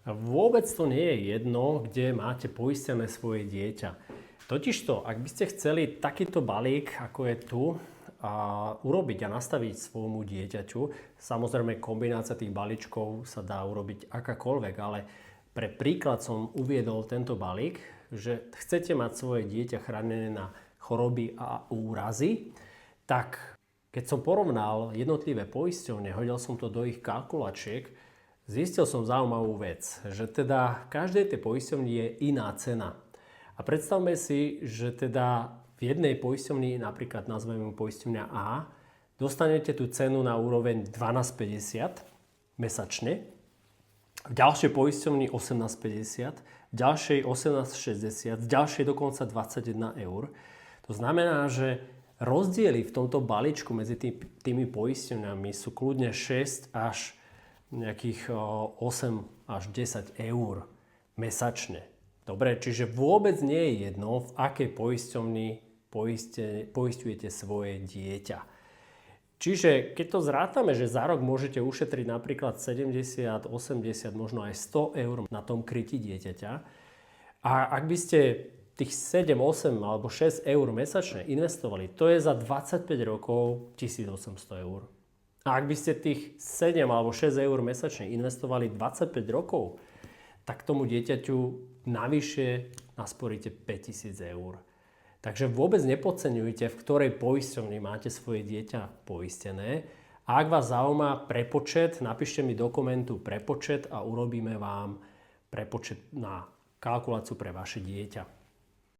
Vôbec to nie je jedno, kde máte poistené svoje dieťa. Totižto, ak by ste chceli takýto balík, ako je tu, urobiť a nastaviť svojmu dieťaťu, samozrejme kombinácia tých balíčkov sa dá urobiť akákoľvek, ale pre príklad som uviedol tento balík, že chcete mať svoje dieťa chránené na choroby a úrazy, tak keď som porovnal jednotlivé poisťovne, hodil som to do ich kalkulačiek, zistil som zaujímavú vec, že teda v každej tej poisťovni je iná cena. A predstavme si, že teda v jednej poisťovni, napríklad nazveme poisťovňa A, dostanete tú cenu na úroveň 12,50 mesačne, v ďalšej poisťovni 18,50, v ďalšej 18,60, v ďalšej dokonca 21 eur. To znamená, že rozdiely v tomto balíčku medzi tými poisťovňami sú kľudne 6 až nejakých 8 až 10 eur mesačne. Dobre, čiže vôbec nie je jedno, v akej poisťovni poisťujete svoje dieťa. Čiže keď to zrátame, že za rok môžete ušetriť napríklad 70, 80, možno aj 100 eur na tom kryti dieťaťa, a ak by ste tých 7, 8 alebo 6 eur mesačne investovali, to je za 25 rokov 1800 eur. A ak by ste tých 7 alebo 6 eur mesačne investovali 25 rokov, tak tomu dieťaťu navyše nasporíte 5000 eur. Takže vôbec nepodceňujte, v ktorej poisťovni máte svoje dieťa poistené. A ak vás zaujíma prepočet, napíšte mi do komentu prepočet a urobíme vám prepočet na kalkuláciu pre vaše dieťa.